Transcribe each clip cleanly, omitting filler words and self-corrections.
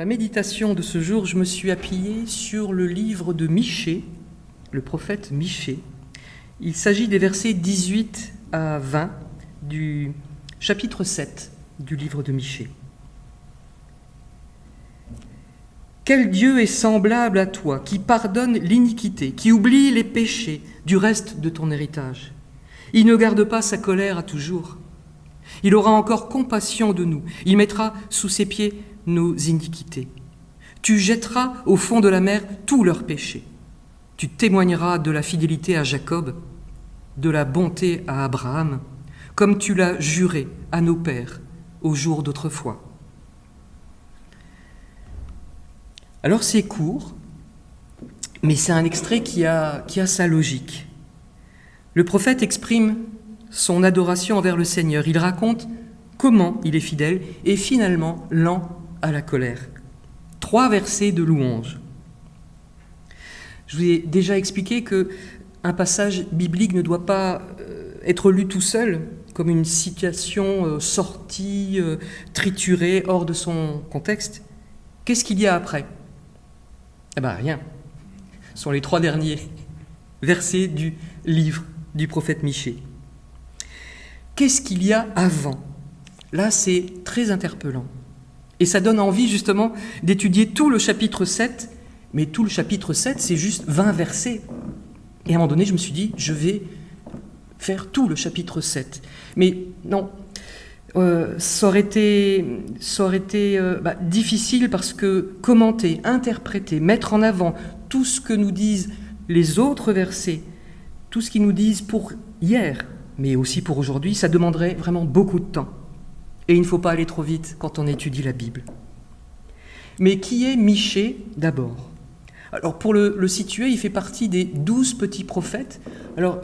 la méditation de ce jour, je me suis appuyé sur le livre de Michée, le prophète Michée. Il s'agit des versets 18 à 20 du chapitre 7 du livre de Michée. Quel Dieu est semblable à toi, qui pardonne l'iniquité, qui oublie les péchés du reste de ton héritage. Il ne garde pas sa colère à toujours. Il aura encore compassion de nous. Il mettra sous ses pieds nos iniquités. Tu jetteras au fond de la mer tous leurs péchés. Tu témoigneras de la fidélité à Jacob, de la bonté à Abraham, comme tu l'as juré à nos pères au jour d'autrefois. Alors c'est court, mais c'est un extrait qui a sa logique. Le prophète exprime son adoration envers le Seigneur. Il raconte comment il est fidèle et finalement lent à la colère. 3 versets de louange. Je vous ai déjà expliqué qu'un passage biblique ne doit pas être lu tout seul, comme une citation sortie, triturée, hors de son contexte. Qu'est-ce qu'il y a après ? Eh bien, rien. Ce sont les 3 derniers versets du livre du prophète Michée. Qu'est-ce qu'il y a avant ? Là, c'est très interpellant. Et ça donne envie, justement, d'étudier tout le chapitre 7. Mais tout le chapitre 7, c'est juste 20 versets. Et à un moment donné, je me suis dit, je vais faire tout le chapitre 7. Mais non, ça aurait été difficile parce que commenter, interpréter, mettre en avant tout ce que nous disent les autres versets, tout ce qu'ils nous disent pour hier, mais aussi pour aujourd'hui, ça demanderait vraiment beaucoup de temps. Et il ne faut pas aller trop vite quand on étudie la Bible. Mais qui est Michée d'abord ? Alors pour le situer, il fait partie des 12 petits prophètes. Alors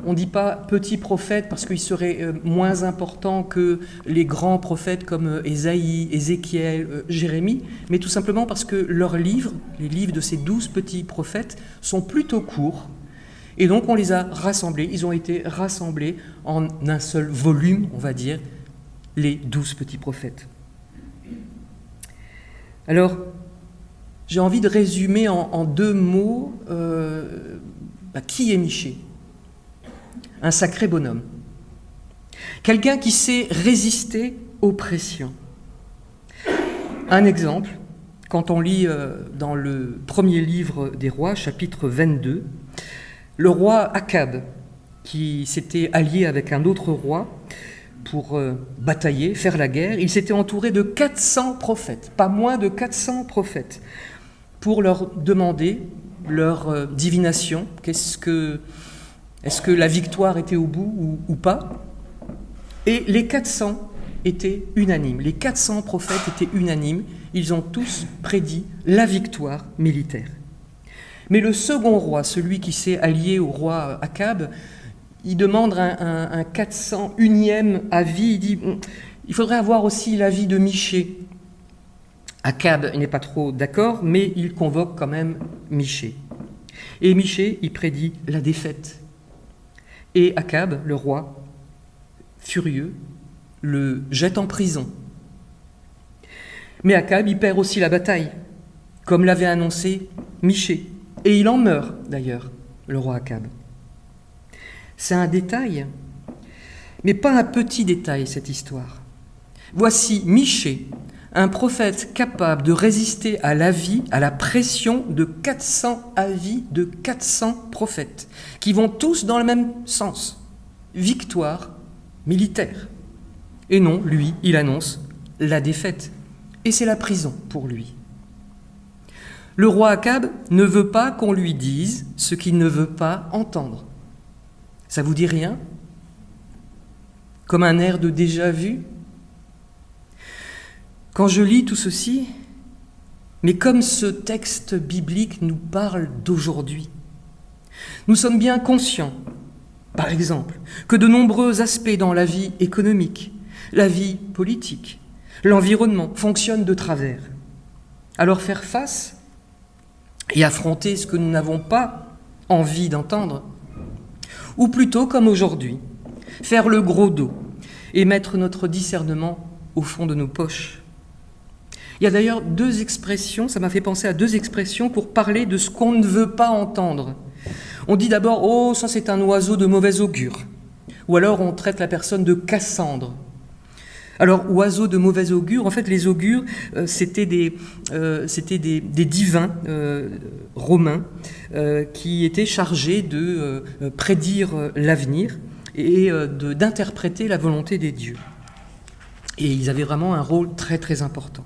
on ne dit pas petits prophètes parce qu'ils seraient moins importants que les grands prophètes comme Ésaïe, Ézéchiel, Jérémie, mais tout simplement parce que leurs livres, les livres de ces 12 petits prophètes, sont plutôt courts. Et donc on les a rassemblés, ils ont été rassemblés en un seul volume, on va dire, les 12 petits prophètes. Alors, j'ai envie de résumer en 2 mots qui est Michée ? Un sacré bonhomme. Quelqu'un qui sait résister aux pressions. Un exemple, quand on lit dans le premier livre des rois, chapitre 22, le roi Akab, qui s'était allié avec un autre roi pour batailler, faire la guerre, il s'était entouré de 400 prophètes, pas moins de 400 prophètes, pour leur demander leur divination. Est-ce que la victoire était au bout ou pas ? Et les 400 étaient unanimes, les 400 prophètes étaient unanimes, ils ont tous prédit la victoire militaire. Mais le second roi, celui qui s'est allié au roi Akab, il demande un 401e avis. Il dit il faudrait avoir aussi l'avis de Michée. Akab n'est pas trop d'accord, mais il convoque quand même Michée. Et Michée, il prédit la défaite. Et Akab, le roi, furieux, le jette en prison. Mais Akab, il perd aussi la bataille, comme l'avait annoncé Michée. Et il en meurt, d'ailleurs, le roi Akab. C'est un détail, mais pas un petit détail, cette histoire. Voici Michée, un prophète capable de résister à l'avis, à la pression de 400 avis de 400 prophètes, qui vont tous dans le même sens, victoire militaire. Et non, lui, il annonce la défaite, et c'est la prison pour lui. Le roi Akab ne veut pas qu'on lui dise ce qu'il ne veut pas entendre. Ça vous dit rien ? Comme un air de déjà-vu ? Quand je lis tout ceci, mais comme ce texte biblique nous parle d'aujourd'hui, nous sommes bien conscients, par exemple, que de nombreux aspects dans la vie économique, la vie politique, l'environnement fonctionnent de travers. Alors faire face et affronter ce que nous n'avons pas envie d'entendre, ou plutôt comme aujourd'hui, faire le gros dos et mettre notre discernement au fond de nos poches. Il y a d'ailleurs deux expressions, ça m'a fait penser à deux expressions pour parler de ce qu'on ne veut pas entendre. On dit d'abord « Oh, ça c'est un oiseau de mauvais augure ». Ou alors on traite la personne de Cassandre. Alors, oiseau de mauvais augure, en fait, les augures, c'était des divins romains qui étaient chargés de prédire l'avenir et d'interpréter la volonté des dieux. Et ils avaient vraiment un rôle très très important.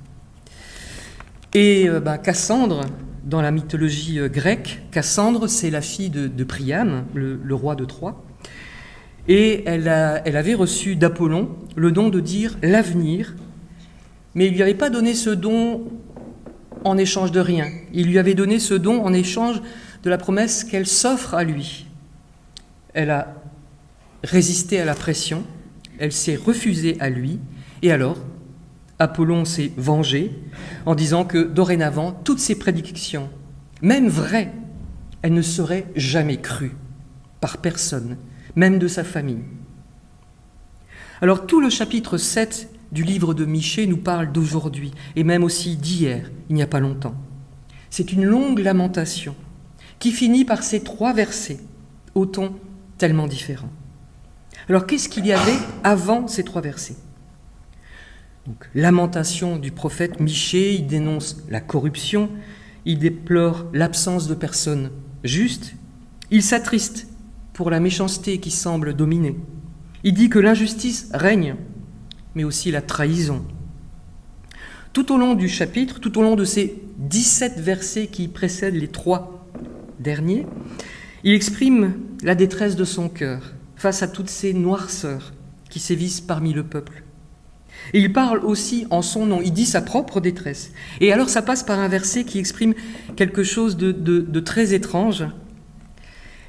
Et Cassandre, dans la mythologie grecque, Cassandre, c'est la fille de Priam, le roi de Troie. Et elle avait reçu d'Apollon le don de dire l'avenir, mais il ne lui avait pas donné ce don en échange de rien. Il lui avait donné ce don en échange de la promesse qu'elle s'offre à lui. Elle a résisté à la pression, elle s'est refusée à lui, et alors Apollon s'est vengé en disant que dorénavant, toutes ses prédictions, même vraies, elles ne seraient jamais crues par personne, même de sa famille. Alors tout le chapitre 7 du livre de Michée nous parle d'aujourd'hui, et même aussi d'hier, il n'y a pas longtemps. C'est une longue lamentation qui finit par ces 3 versets, au ton tellement différent. Alors qu'est-ce qu'il y avait avant ces 3 versets ? Donc, lamentation du prophète Michée, il dénonce la corruption, il déplore l'absence de personnes justes, il s'attriste pour la méchanceté qui semble dominer. Il dit que l'injustice règne, mais aussi la trahison. Tout au long du chapitre, tout au long de ces 17 versets qui précèdent les 3 derniers, il exprime la détresse de son cœur face à toutes ces noirceurs qui sévissent parmi le peuple. Et il parle aussi en son nom, il dit sa propre détresse. Et alors ça passe par un verset qui exprime quelque chose de très étrange.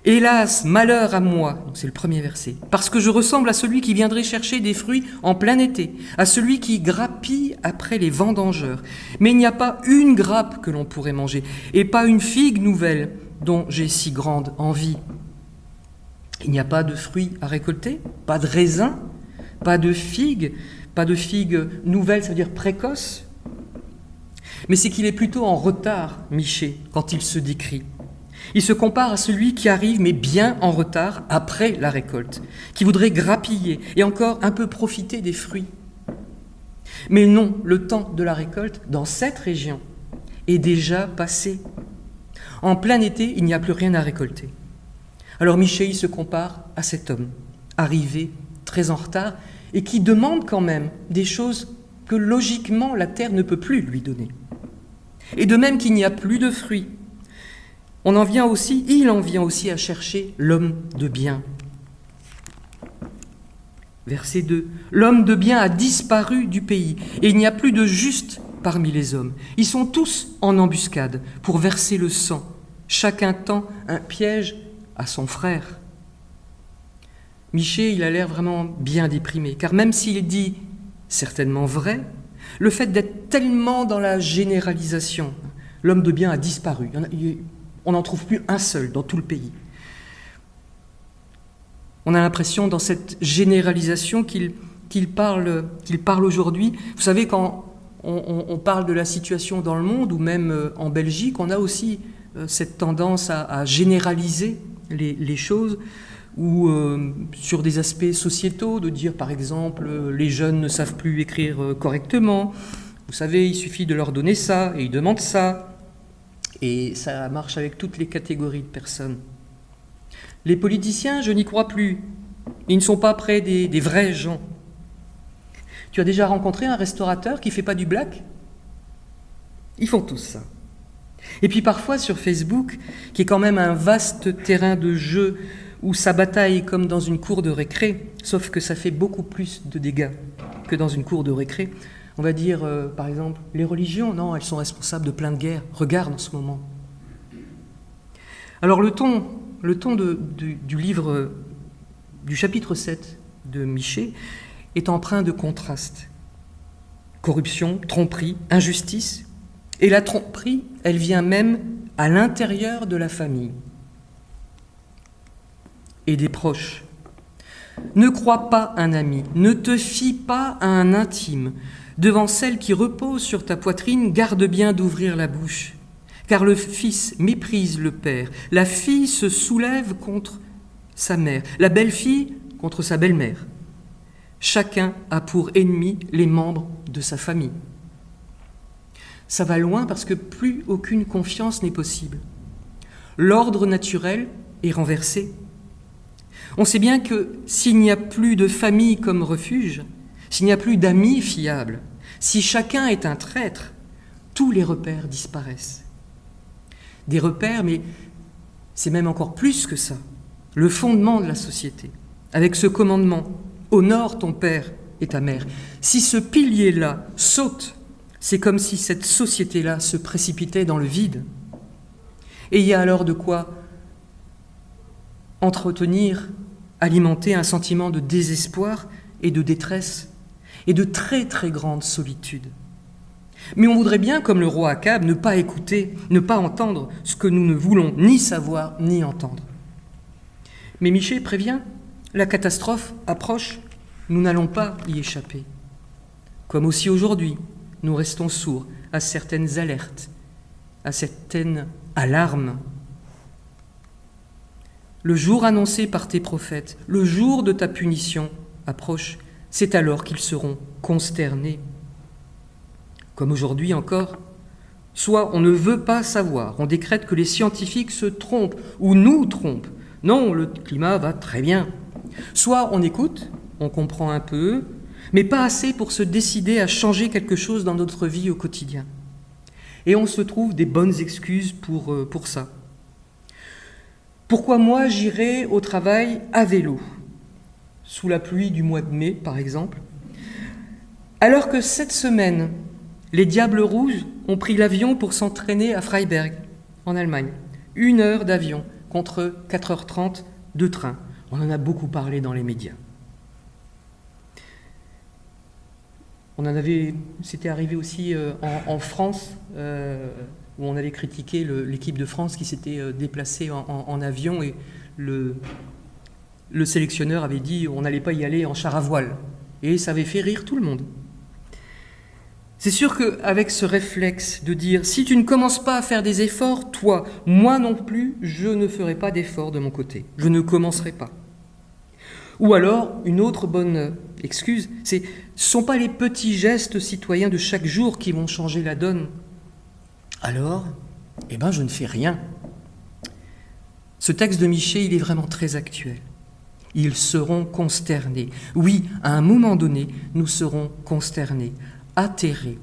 « Hélas, malheur à moi », c'est le premier verset, « parce que je ressemble à celui qui viendrait chercher des fruits en plein été, à celui qui grappille après les vendangeurs. Mais il n'y a pas une grappe que l'on pourrait manger, et pas une figue nouvelle dont j'ai si grande envie. Il n'y a pas de fruits à récolter, pas de raisins, pas de figues nouvelles, ça veut dire précoces. Mais c'est qu'il est plutôt en retard, Michée, quand il se décrit. Il se compare à celui qui arrive, mais bien en retard, après la récolte, qui voudrait grappiller et encore un peu profiter des fruits. Mais non, le temps de la récolte, dans cette région, est déjà passé. En plein été, il n'y a plus rien à récolter. Alors Michée se compare à cet homme, arrivé très en retard, et qui demande quand même des choses que logiquement la terre ne peut plus lui donner. Et de même qu'il n'y a plus de fruits, il en vient aussi à chercher l'homme de bien. Verset 2. L'homme de bien a disparu du pays, et il n'y a plus de juste parmi les hommes. Ils sont tous en embuscade pour verser le sang, chacun tend un piège à son frère. Michée, il a l'air vraiment bien déprimé, car même s'il dit certainement vrai, le fait d'être tellement dans la généralisation, l'homme de bien a disparu. On n'en trouve plus un seul dans tout le pays. On a l'impression dans cette généralisation qu'il parle aujourd'hui. Vous savez, quand on parle de la situation dans le monde, ou même en Belgique, on a aussi cette tendance à généraliser les choses, ou sur des aspects sociétaux, de dire par exemple les jeunes ne savent plus écrire correctement. Vous savez, il suffit de leur donner ça, et ils demandent ça. Et ça marche avec toutes les catégories de personnes. Les politiciens, je n'y crois plus. Ils ne sont pas près des vrais gens. Tu as déjà rencontré un restaurateur qui ne fait pas du black ? Ils font tous ça. Et puis parfois sur Facebook, qui est quand même un vaste terrain de jeu où ça bataille comme dans une cour de récré, sauf que ça fait beaucoup plus de dégâts que dans une cour de récré. On va dire, par exemple, les religions, non, elles sont responsables de plein de guerres. Regarde en ce moment. Alors le ton du livre, du chapitre 7 de Michée, est empreint de contrastes. Corruption, tromperie, injustice. Et la tromperie, elle vient même à l'intérieur de la famille et des proches. Ne crois pas un ami, ne te fie pas à un intime. Devant celle qui repose sur ta poitrine, garde bien d'ouvrir la bouche. Car le fils méprise le père, la fille se soulève contre sa mère, la belle-fille contre sa belle-mère. Chacun a pour ennemi les membres de sa famille. Ça va loin parce que plus aucune confiance n'est possible. L'ordre naturel est renversé. On sait bien que s'il n'y a plus de famille comme refuge, s'il n'y a plus d'amis fiables, si chacun est un traître, tous les repères disparaissent. Des repères, mais c'est même encore plus que ça, le fondement de la société, avec ce commandement « Honore ton père et ta mère ». Si ce pilier-là saute, c'est comme si cette société-là se précipitait dans le vide. Et il y a alors de quoi entretenir, alimenter un sentiment de désespoir et de détresse et de très très grande solitude. Mais on voudrait bien, comme le roi Akab, ne pas écouter, ne pas entendre ce que nous ne voulons ni savoir ni entendre. Mais Michée prévient, la catastrophe approche, nous n'allons pas y échapper. Comme aussi aujourd'hui, nous restons sourds à certaines alertes, à certaines alarmes. Le jour annoncé par tes prophètes, le jour de ta punition approche, c'est alors qu'ils seront consternés. Comme aujourd'hui encore, soit on ne veut pas savoir, on décrète que les scientifiques se trompent ou nous trompent. Non, le climat va très bien. Soit on écoute, on comprend un peu, mais pas assez pour se décider à changer quelque chose dans notre vie au quotidien. Et on se trouve des bonnes excuses pour ça. Pourquoi moi j'irai au travail à vélo, sous la pluie du mois de mai par exemple, alors que cette semaine, les Diables Rouges ont pris l'avion pour s'entraîner à Freiberg, en Allemagne. 1 heure d'avion contre 4h30 de train. On en a beaucoup parlé dans les médias. C'était arrivé aussi en France, où on avait critiqué l'équipe de France qui s'était déplacée en avion et le sélectionneur avait dit on n'allait pas y aller en char à voile. Et ça avait fait rire tout le monde. C'est sûr qu'avec ce réflexe de dire si tu ne commences pas à faire des efforts, toi, moi non plus, je ne ferai pas d'efforts de mon côté. Je ne commencerai pas. Ou alors, une autre bonne excuse, ce ne sont pas les petits gestes citoyens de chaque jour qui vont changer la donne. Alors, je ne fais rien. Ce texte de Michée, il est vraiment très actuel. Ils seront consternés. Oui, à un moment donné, nous serons consternés, atterrés.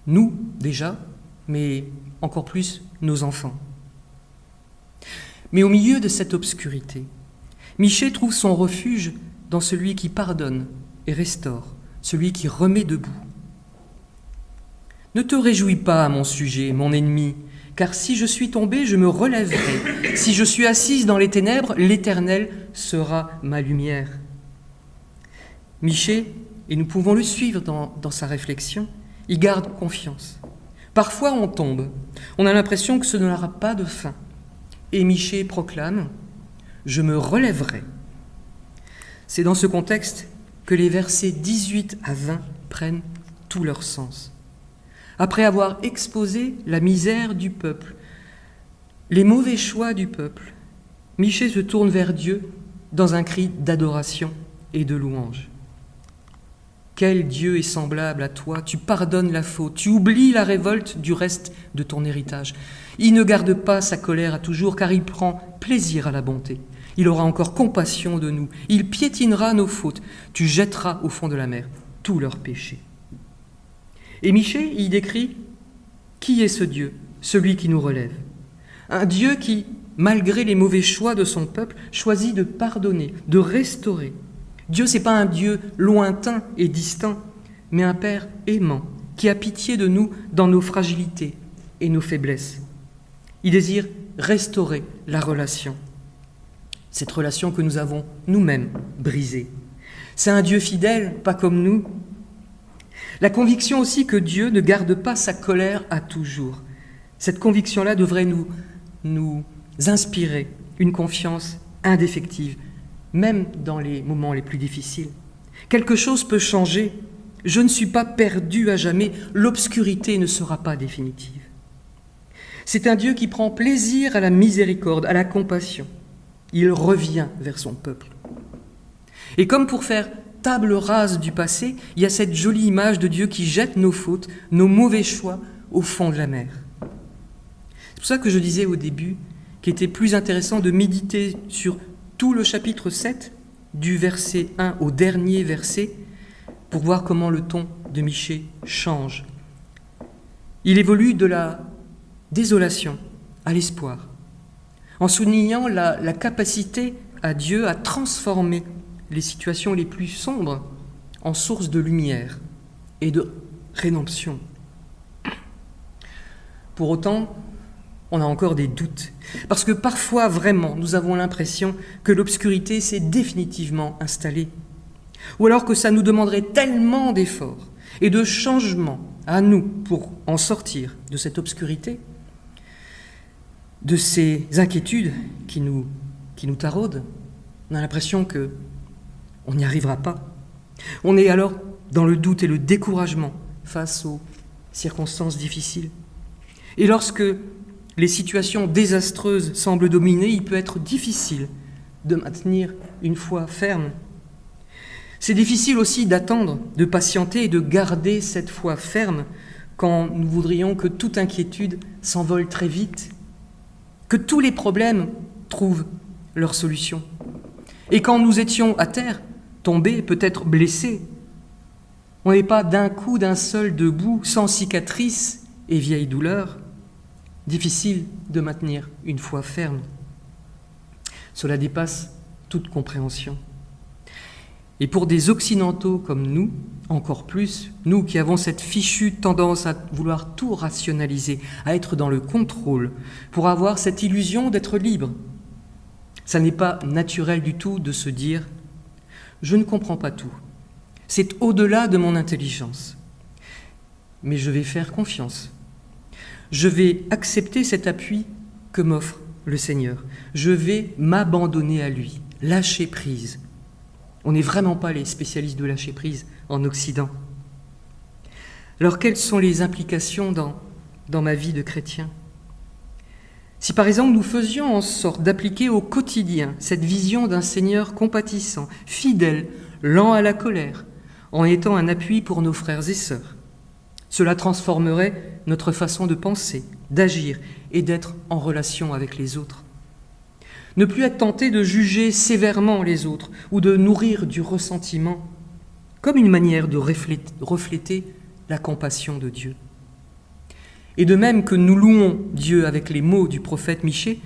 Nous, déjà, mais encore plus nos enfants. Mais au milieu de cette obscurité, Michée trouve son refuge dans celui qui pardonne et restaure, celui qui remet debout. Ne te réjouis pas à mon sujet, mon ennemi, car si je suis tombé, je me relèverai. Si je suis assise dans les ténèbres, l'Éternel sera ma lumière. Michée, et nous pouvons le suivre dans sa réflexion, il garde confiance. Parfois on tombe, on a l'impression que ce n'aura pas de fin. Et Michée proclame « Je me relèverai ». C'est dans ce contexte que les versets 18 à 20 prennent tout leur sens. Après avoir exposé la misère du peuple, les mauvais choix du peuple, Michée se tourne vers Dieu dans un cri d'adoration et de louange. Quel Dieu est semblable à toi, tu pardonnes la faute, tu oublies la révolte du reste de ton héritage. Il ne garde pas sa colère à toujours, car il prend plaisir à la bonté. Il aura encore compassion de nous, il piétinera nos fautes, tu jetteras au fond de la mer tous leurs péchés. Et Michée y décrit qui est ce Dieu, celui qui nous relève. Un Dieu qui, malgré les mauvais choix de son peuple, choisit de pardonner, de restaurer. Dieu, ce n'est pas un Dieu lointain et distant, mais un Père aimant, qui a pitié de nous dans nos fragilités et nos faiblesses. Il désire restaurer la relation, cette relation que nous avons nous-mêmes brisée. C'est un Dieu fidèle, pas comme nous. La conviction aussi que Dieu ne garde pas sa colère à toujours. Cette conviction-là devrait nous inspirer une confiance indéfectible même dans les moments les plus difficiles. Quelque chose peut changer. Je ne suis pas perdu à jamais. L'obscurité ne sera pas définitive. C'est un Dieu qui prend plaisir à la miséricorde, à la compassion. Il revient vers son peuple. Et comme pour faire table rase du passé, il y a cette jolie image de Dieu qui jette nos fautes, nos mauvais choix au fond de la mer. C'est pour ça que je disais au début qu'il était plus intéressant de méditer sur tout le chapitre 7, du verset 1 au dernier verset, pour voir comment le ton de Michée change. Il évolue de la désolation à l'espoir, en soulignant la capacité à Dieu à transformer les situations les plus sombres en source de lumière et de rédemption. Pour autant, on a encore des doutes, parce que parfois, vraiment, nous avons l'impression que l'obscurité s'est définitivement installée, ou alors que ça nous demanderait tellement d'efforts et de changements à nous pour en sortir de cette obscurité, de ces inquiétudes qui nous taraudent. On a l'impression qu'on n'y arrivera pas. On est alors dans le doute et le découragement face aux circonstances difficiles. Et lorsque les situations désastreuses semblent dominer, il peut être difficile de maintenir une foi ferme. C'est difficile aussi d'attendre, de patienter et de garder cette foi ferme quand nous voudrions que toute inquiétude s'envole très vite, que tous les problèmes trouvent leur solution. Et quand nous étions à terre, tombés, peut-être blessés, on n'est pas d'un coup, d'un seul debout, sans cicatrices et vieilles douleurs. Difficile de maintenir une foi ferme. Cela dépasse toute compréhension. Et pour des Occidentaux comme nous, encore plus, nous qui avons cette fichue tendance à vouloir tout rationaliser, à être dans le contrôle, pour avoir cette illusion d'être libre, ça n'est pas naturel du tout de se dire « je ne comprends pas tout, c'est au-delà de mon intelligence, mais je vais faire confiance. Je vais accepter cet appui que m'offre le Seigneur. Je vais m'abandonner à lui, lâcher prise. » On n'est vraiment pas les spécialistes de lâcher prise en Occident. Alors, quelles sont les implications dans ma vie de chrétien ? Si par exemple nous faisions en sorte d'appliquer au quotidien cette vision d'un Seigneur compatissant, fidèle, lent à la colère, en étant un appui pour nos frères et sœurs, cela transformerait notre façon de penser, d'agir et d'être en relation avec les autres. Ne plus être tenté de juger sévèrement les autres ou de nourrir du ressentiment, comme une manière de refléter la compassion de Dieu. Et de même que nous louons Dieu avec les mots du prophète Michée,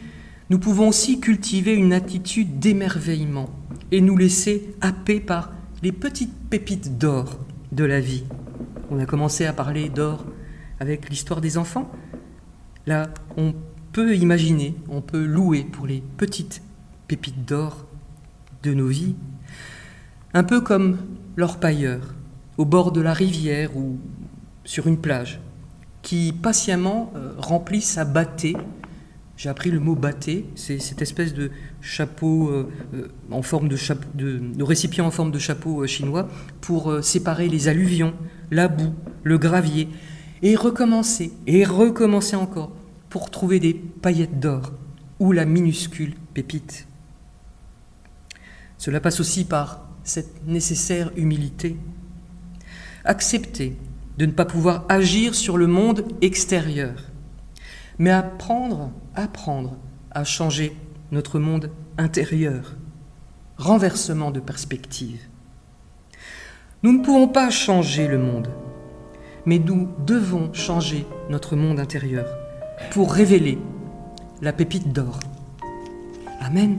nous pouvons aussi cultiver une attitude d'émerveillement et nous laisser happer par les petites pépites d'or de la vie. On a commencé à parler d'or avec l'histoire des enfants. Là, on peut imaginer, on peut louer pour les petites pépites d'or de nos vies, un peu comme l'orpailleur au bord de la rivière ou sur une plage, qui patiemment remplit sa bâtée. J'ai appris le mot bâtée, c'est cette espèce de chapeau en forme de récipient en forme de chapeau chinois pour séparer les alluvions, la boue, le gravier, et recommencer encore pour trouver des paillettes d'or ou la minuscule pépite. Cela passe aussi par cette nécessaire humilité. Accepter de ne pas pouvoir agir sur le monde extérieur, mais apprendre à changer notre monde intérieur. Renversement de perspective. Nous ne pouvons pas changer le monde, mais nous devons changer notre monde intérieur pour révéler la pépite d'or. Amen.